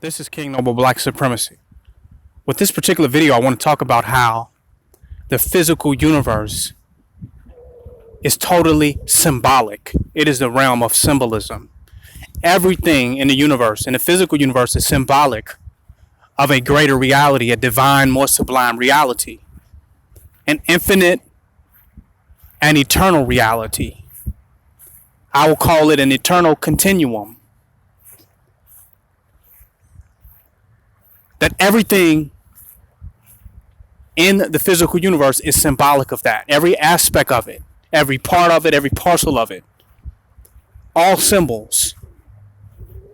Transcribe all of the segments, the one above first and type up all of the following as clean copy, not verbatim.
This is King Noble Black Supremacy. With this particular video, I want to talk about how the physical universe is totally symbolic. It is the realm of symbolism. Everything in the universe, in the physical universe, is symbolic of a greater reality, a divine, more sublime reality, an infinite and eternal reality. I will call it an eternal continuum. That everything in the physical universe is symbolic of that. Every aspect of it, every part of it, every parcel of it. All symbols.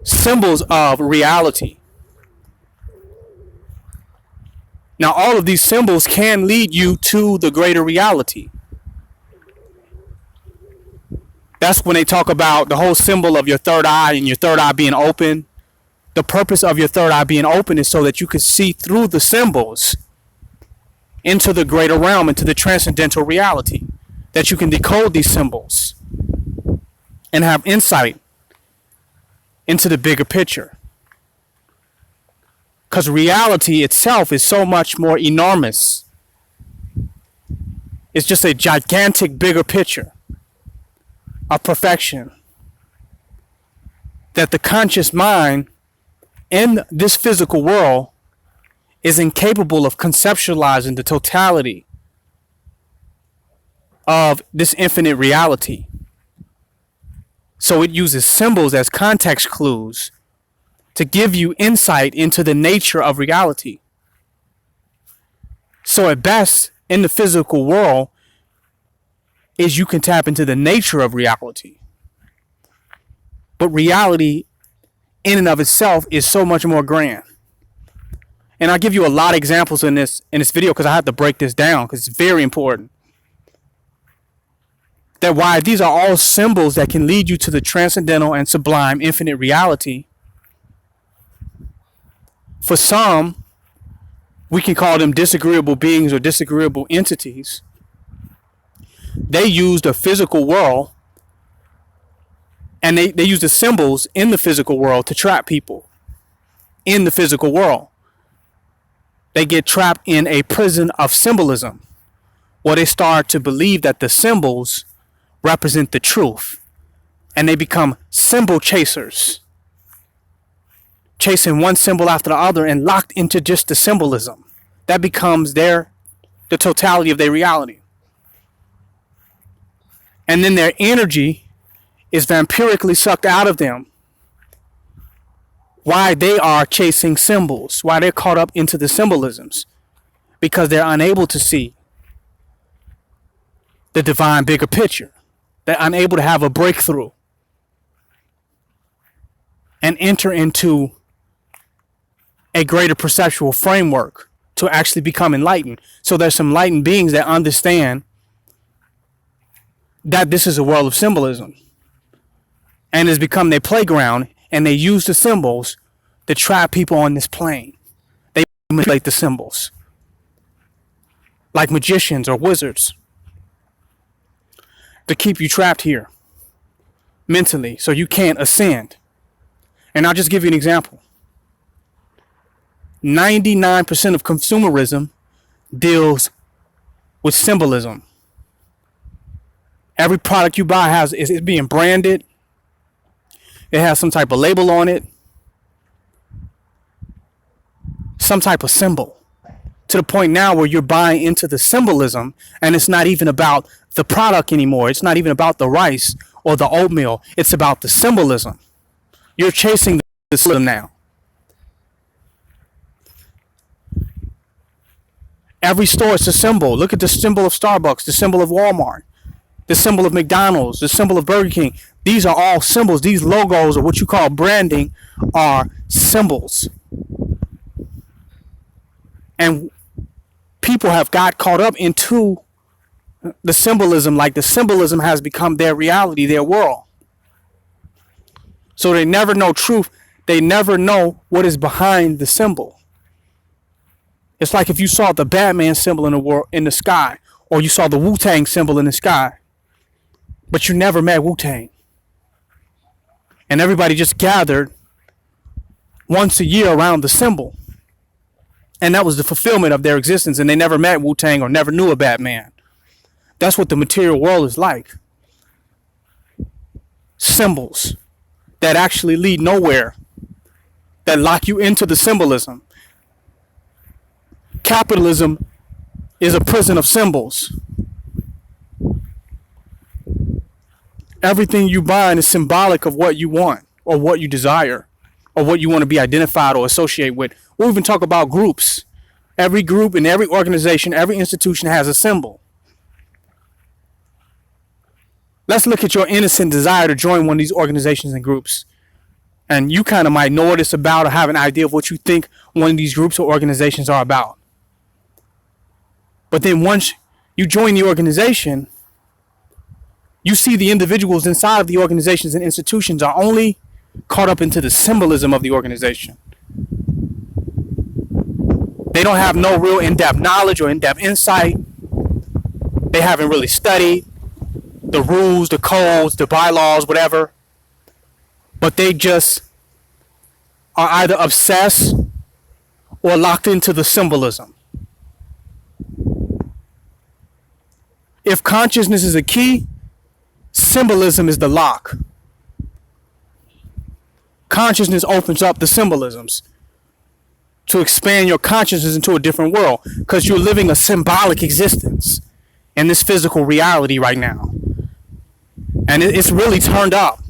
Symbols of reality. Now, all of these symbols can lead you to the greater reality. That's when they talk about the whole symbol of your third eye and your third eye being open. The purpose of your third eye being open is so that you can see through the symbols into the greater realm, into the transcendental reality. That you can decode these symbols and have insight into the bigger picture. Because reality itself is so much more enormous. It's just a gigantic bigger picture of perfection that the conscious mind in this physical world is incapable of conceptualizing the totality of this infinite reality. So it uses symbols as context clues to give you insight into the nature of reality. So at best, in the physical world, is you can tap into the nature of reality. But reality in and of itself is so much more grand. And I'll give you a lot of examples in this video because I have to break this down because it's very important. That why these are all symbols that can lead you to the transcendental and sublime infinite reality. For some, we can call them disagreeable beings or disagreeable entities. They use the physical world and they use the symbols in the physical world to trap people in the physical world. They get trapped in a prison of symbolism where they start to believe that the symbols represent the truth and they become symbol chasers, chasing one symbol after the other and locked into just the symbolism. That becomes the totality of their reality. And then their energy is vampirically sucked out of them. Why they are chasing symbols, why they're caught up into the symbolisms, because they're unable to see the divine bigger picture. They're unable to have a breakthrough and enter into a greater perceptual framework to actually become enlightened. So there's some enlightened beings that understand that this is a world of symbolism and has become their playground, and they use the symbols to trap people on this plane. They manipulate the symbols like magicians or wizards to keep you trapped here mentally so you can't ascend. And I'll just give you an example. 99% of consumerism deals with symbolism. Every product you buy is being branded. It has some type of label on it. Some type of symbol. To the point now where you're buying into the symbolism and it's not even about the product anymore. It's not even about the rice or the oatmeal. It's about the symbolism. You're chasing the symbolism now. Every store is a symbol. Look at the symbol of Starbucks, the symbol of Walmart, the symbol of McDonald's, the symbol of Burger King. These are all symbols. These logos, or what you call branding, are symbols. And people have got caught up into the symbolism, like the symbolism has become their reality, their world. So they never know truth. They never know what is behind the symbol. It's like if you saw the Batman symbol in the sky, or you saw the Wu-Tang symbol in the sky, but you never met Wu-Tang. And everybody just gathered once a year around the symbol. And that was the fulfillment of their existence. And they never met Wu-Tang or never knew a Batman. That's what the material world is like. Symbols that actually lead nowhere, that lock you into the symbolism. Capitalism is a prison of symbols. Everything you bind is symbolic of what you want or what you desire or what you want to be identified or associate with. We'll even talk about groups. Every group and every organization, every institution has a symbol. Let's look at your innocent desire to join one of these organizations and groups. And you kind of might know what it's about or have an idea of what you think one of these groups or organizations are about. But then once you join the organization, you see the individuals inside of the organizations and institutions are only caught up into the symbolism of the organization. They don't have no real in-depth knowledge or in-depth insight. They haven't really studied the rules, the codes, the bylaws, whatever. But they just are either obsessed or locked into the symbolism. If consciousness is a key, symbolism is the lock. Consciousness opens up the symbolisms to expand your consciousness into a different world, because you're living a symbolic existence in this physical reality right now. And it's really turned up.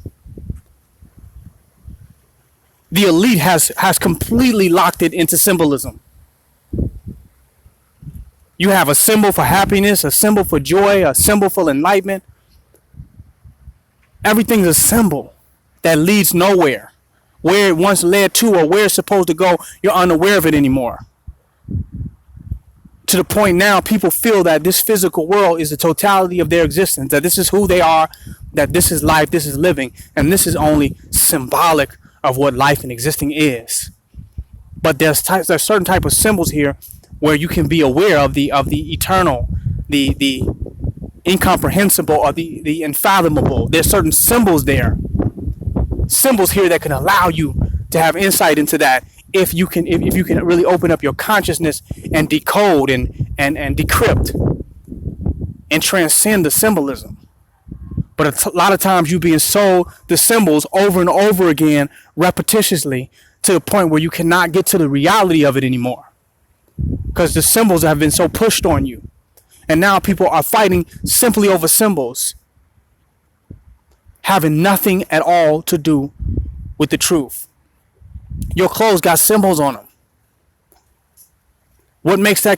The elite has completely locked it into symbolism. You have a symbol for happiness, a symbol for joy, a symbol for enlightenment. Everything's a symbol that leads nowhere. Where it once led to or where it's supposed to go, you're unaware of it anymore. To the point now, people feel that this physical world is the totality of their existence, that this is who they are, that this is life, this is living, and this is only symbolic of what life and existing is. But there's certain type of symbols here where you can be aware of the eternal, the incomprehensible, or the unfathomable. There's certain symbols there. Symbols here that can allow you to have insight into that if you can really open up your consciousness and decode and decrypt and transcend the symbolism. But a lot of times you're being sold the symbols over and over again repetitiously to the point where you cannot get to the reality of it anymore, because the symbols have been so pushed on you. And now people are fighting simply over symbols, having nothing at all to do with the truth. Your clothes got symbols on them. What makes the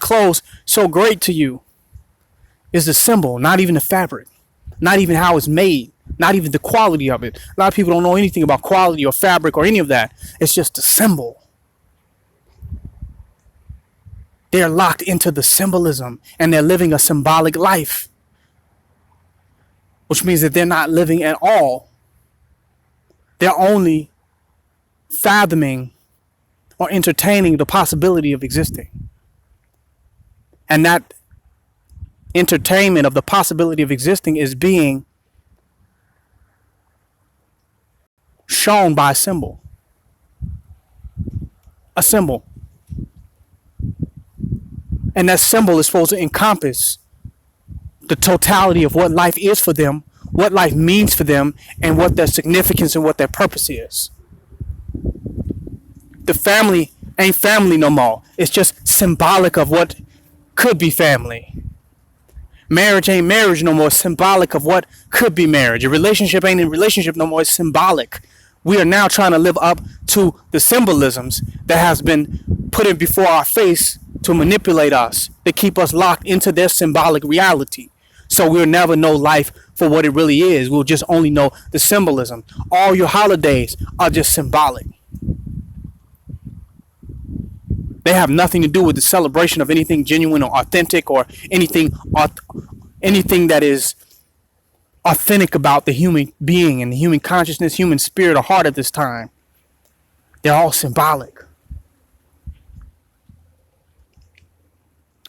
clothes so great to you is the symbol, not even the fabric, not even how it's made, not even the quality of it. A lot of people don't know anything about quality or fabric or any of that. It's just the symbol. They're locked into the symbolism and they're living a symbolic life, which means that they're not living at all. They're only fathoming or entertaining the possibility of existing. And that entertainment of the possibility of existing is being shown by a symbol. A symbol. And that symbol is supposed to encompass the totality of what life is for them, what life means for them, and what their significance and what their purpose is. The family ain't family no more. It's just symbolic of what could be family. Marriage ain't marriage no more. It's symbolic of what could be marriage. A relationship ain't a relationship no more. It's symbolic. We are now trying to live up to the symbolisms that has been put in before our face to manipulate us, to keep us locked into their symbolic reality. So we'll never know life for what it really is. We'll just only know the symbolism. All your holidays are just symbolic. They have nothing to do with the celebration of anything genuine or authentic or anything that is authentic about the human being and the human consciousness, human spirit or heart at this time. They're all symbolic.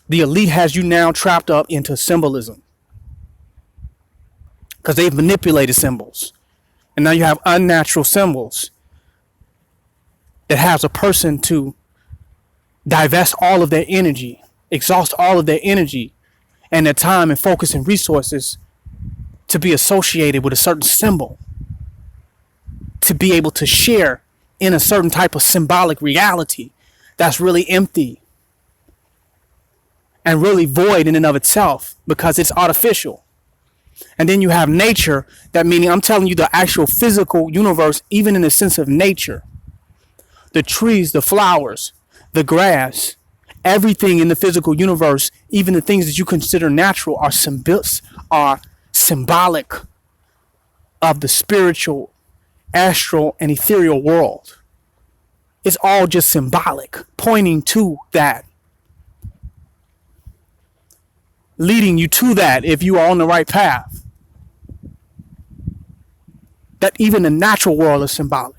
The elite has you now trapped up into symbolism because they've manipulated symbols. And now you have unnatural symbols that has a person to divest all of their energy, exhaust all of their energy and their time and focus and resources to be associated with a certain symbol, to be able to share in a certain type of symbolic reality that's really empty and really void in and of itself because it's artificial. And then you have nature, that meaning I'm telling you the actual physical universe, even in the sense of nature. The trees, the flowers, the grass, everything in the physical universe, even the things that you consider natural, are symbolic of the spiritual, astral, and ethereal world. It's all just symbolic, pointing to that, leading you to that if you are on the right path. That even the natural world is symbolic.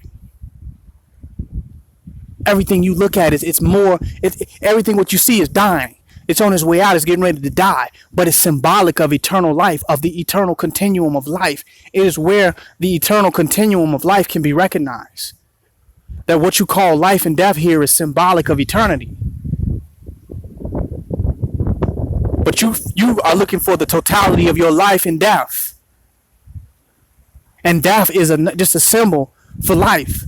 Everything you look at everything what you see is dying. It's on its way out, it's getting ready to die. But it's symbolic of eternal life, of the eternal continuum of life. It is where the eternal continuum of life can be recognized. That what you call life and death here is symbolic of eternity. But you are looking for the totality of your life and death. And death is just a symbol for life.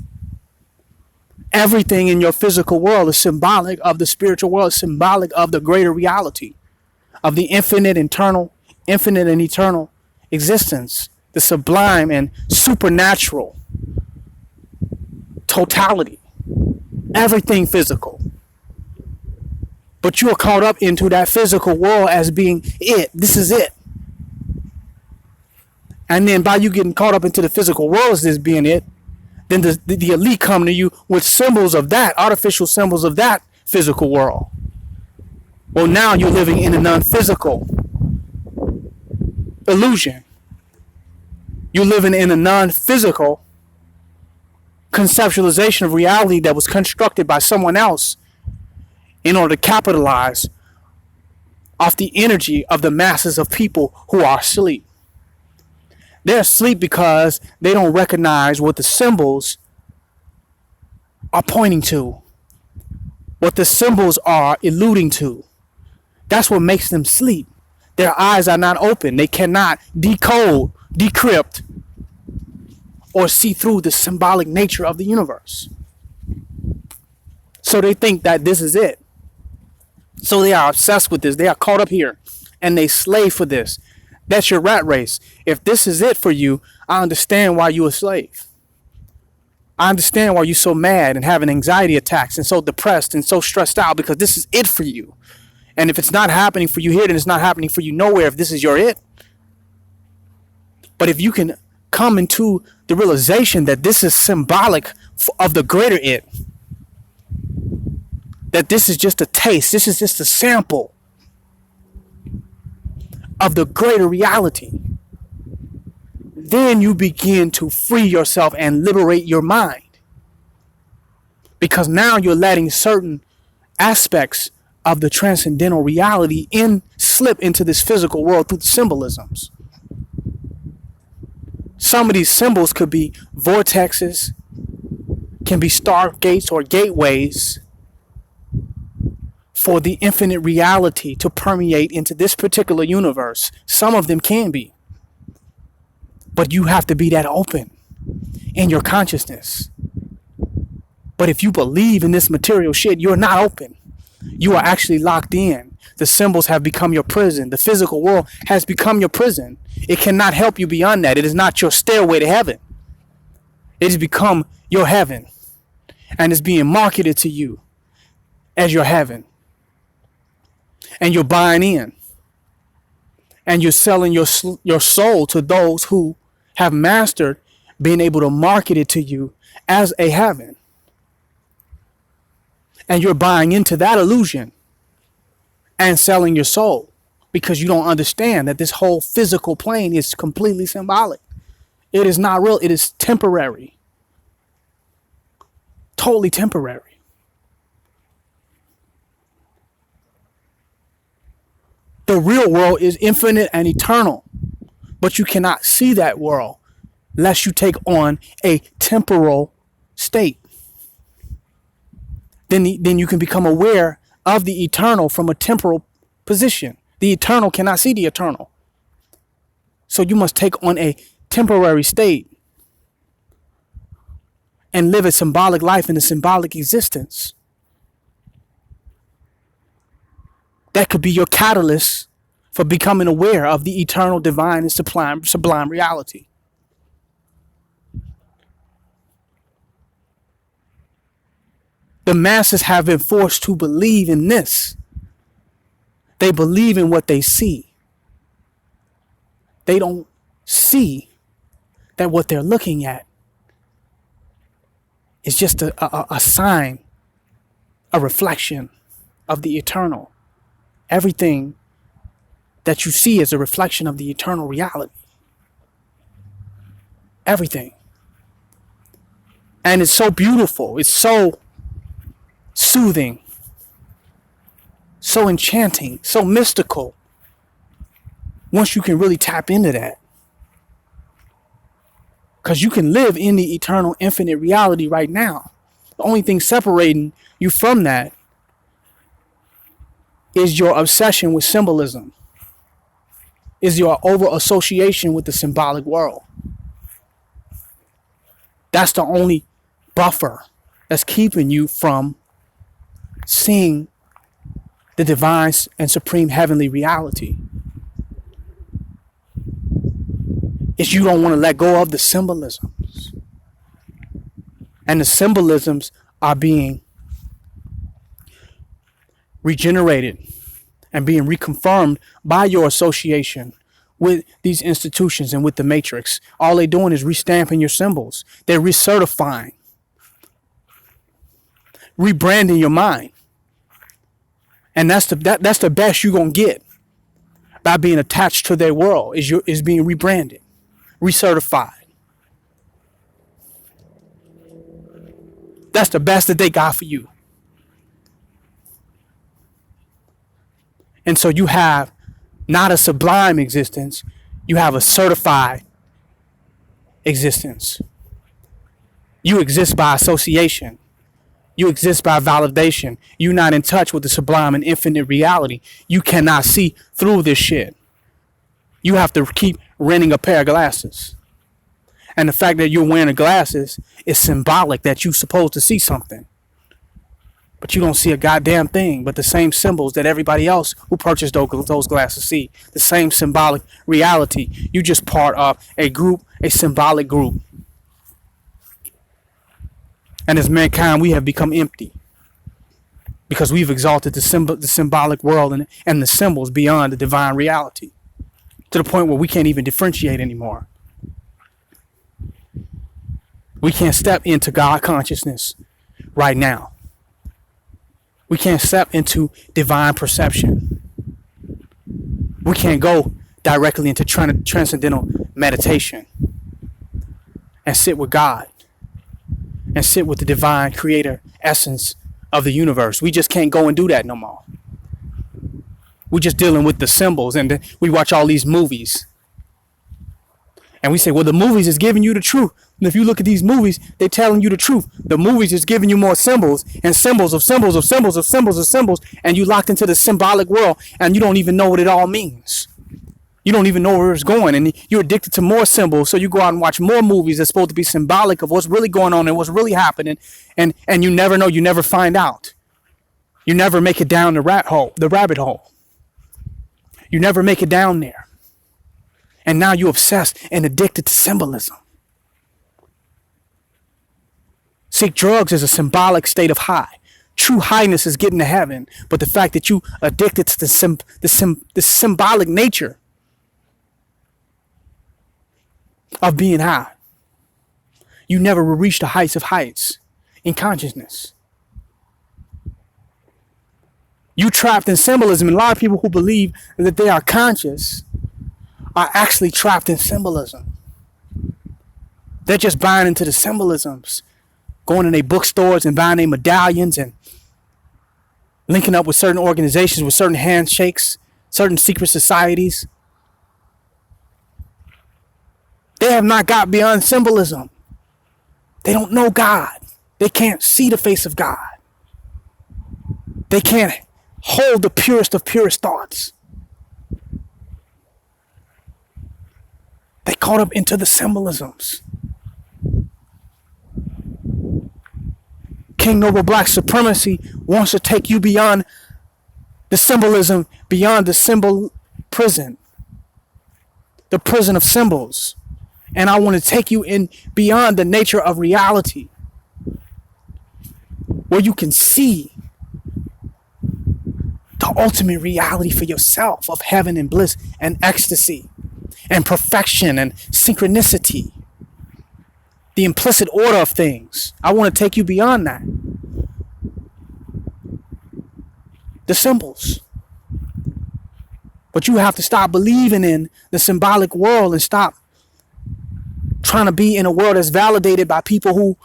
Everything in your physical world is symbolic of the spiritual world, symbolic of the greater reality, of the infinite and eternal existence, the sublime and supernatural totality, everything physical. But you are caught up into that physical world as being it. This is it. And then by you getting caught up into the physical world as this being it, then the elite come to you with symbols of that, artificial symbols of that physical world. Well, now you're living in a non-physical illusion. You're living in a non-physical conceptualization of reality that was constructed by someone else in order to capitalize off the energy of the masses of people who are asleep. They're asleep because they don't recognize what the symbols are pointing to, what the symbols are alluding to. That's what makes them sleep. Their eyes are not open. They cannot decode, decrypt, or see through the symbolic nature of the universe. So they think that this is it. So they are obsessed with this. They are caught up here and they slave for this. That's your rat race. If this is it for you, I understand why you're a slave. I understand why you're so mad and having anxiety attacks and so depressed and so stressed out, because this is it for you. And if it's not happening for you here, then it's not happening for you nowhere if this is your it. But if you can come into the realization that this is symbolic of the greater it, that this is just a taste, this is just a sample of the greater reality, then you begin to free yourself and liberate your mind. Because now you're letting certain aspects of the transcendental reality slip into this physical world through the symbolisms. Some of these symbols could be vortexes, can be stargates or gateways for the infinite reality to permeate into this particular universe. Some of them can be. But you have to be that open in your consciousness. But if you believe in this material shit, you're not open. You are actually locked in. The symbols have become your prison. The physical world has become your prison. It cannot help you beyond that. It is not your stairway to heaven. It has become your heaven. And it's being marketed to you as your heaven. And you're buying in. And you're selling your soul to those who have mastered being able to market it to you as a heaven. And you're buying into that illusion and selling your soul because you don't understand that this whole physical plane is completely symbolic. It is not real. It is temporary. Totally temporary. The real world is infinite and eternal, but you cannot see that world unless you take on a temporal state. then you can become aware of the eternal from a temporal position. The eternal cannot see the eternal. So you must take on a temporary state and live a symbolic life in a symbolic existence. That could be your catalyst for becoming aware of the eternal, divine, and sublime reality. The masses have been forced to believe in this. They believe in what they see. They don't see that what they're looking at is just a sign, a reflection of the eternal. Everything that you see is a reflection of the eternal reality. Everything. And it's so beautiful. It's so soothing. So enchanting. So mystical. Once you can really tap into that. Because you can live in the eternal, infinite reality right now. The only thing separating you from that is your obsession with symbolism, is your over association with the symbolic world. That's the only buffer that's keeping you from seeing the divine and supreme heavenly reality. Is you don't want to let go of the symbolisms. And the symbolisms are being regenerated and being reconfirmed by your association with these institutions and with the matrix. All they're doing is restamping your symbols. They're recertifying, rebranding your mind. And that's the best you're gonna get by being attached to their world, is being rebranded, recertified. That's the best that they got for you. And so you have not a sublime existence, you have a certified existence. You exist by association. You exist by validation. You're not in touch with the sublime and infinite reality. You cannot see through this shit. You have to keep renting a pair of glasses. And the fact that you're wearing the glasses is symbolic that you're supposed to see something. But you don't see a goddamn thing but the same symbols that everybody else who purchased those glasses see. The same symbolic reality. You just part of a group, a symbolic group. And as mankind, we have become empty. Because we've exalted the symbolic world and the symbols beyond the divine reality. To the point where we can't even differentiate anymore. We can't step into God consciousness right now. We can't step into divine perception. We can't go directly into transcendental meditation and sit with God and sit with the divine creator essence of the universe. We just can't go and do that no more. We're just dealing with the symbols, and we watch all these movies. And we say, well, the movies is giving you the truth. And if you look at these movies, they're telling you the truth. The movies is giving you more symbols and symbols of symbols of symbols of symbols of symbols. And you locked into the symbolic world and you don't even know what it all means. You don't even know where it's going. And you're addicted to more symbols. So you go out and watch more movies that's supposed to be symbolic of what's really going on and what's really happening. And you never know. You never find out. You never make it down the rabbit hole. You never make it down there. And now you're obsessed and addicted to symbolism. See, drugs is a symbolic state of high. True highness is getting to heaven. But the fact that you addicted to the symbolic nature of being high, you never will reach the heights of heights in consciousness. You trapped in symbolism. And a lot of people who believe that they are conscious are actually trapped in symbolism. They're just buying into the symbolisms, going in their bookstores and buying their medallions and linking up with certain organizations, with certain handshakes, certain secret societies. They have not got beyond symbolism. They don't know God. They can't see the face of God. They can't hold the purest of purest thoughts. They caught up into the symbolisms. King Noble Black Supremacy wants to take you beyond the symbolism, beyond the symbol prison, the prison of symbols. And I want to take you in beyond the nature of reality, where you can see the ultimate reality for yourself of heaven and bliss and ecstasy and perfection and synchronicity, the implicit order of things. I want to take you beyond that. The symbols. But you have to stop believing in the symbolic world and stop trying to be in a world that's validated by people who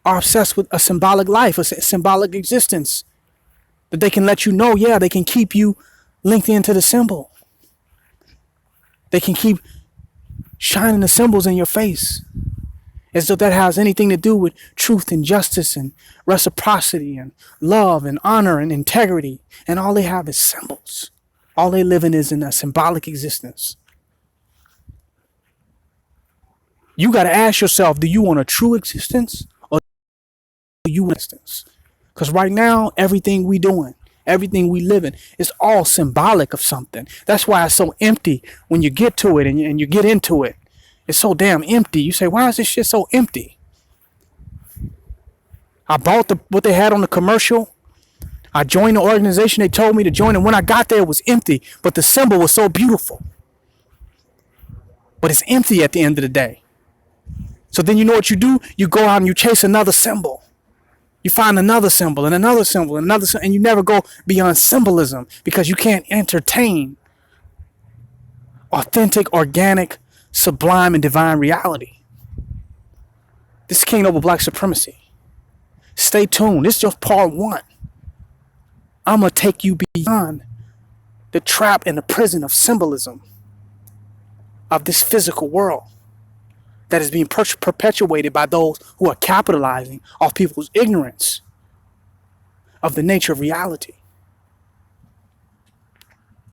are obsessed with a symbolic life, a symbolic existence, that they can let you know, yeah, they can keep you linked into the symbol. They can keep shining the symbols in your face as though that has anything to do with truth and justice and reciprocity and love and honor and integrity. And all they have is symbols. All they live in is in a symbolic existence. You got to ask yourself, do you want a true existence or do you want existence? Because right now, everything we doing, everything we live in is all symbolic of something. That's why it's so empty when you get to it and you get into it. It's so damn empty. You say, why is this shit so empty? I bought what they had on the commercial. I joined the organization they told me to join. And when I got there, it was empty. But the symbol was so beautiful. But it's empty at the end of the day. So then you know what you do? You go out and you chase another symbol. You find another symbol and another symbol and another symbol. And you never go beyond symbolism because you can't entertain authentic, organic, sublime, and divine reality. This is King Noble Black Supremacy. Stay tuned. This is just part one. I'm going to take you beyond the trap and the prison of symbolism of this physical world that is being perpetuated by those who are capitalizing off people's ignorance of the nature of reality.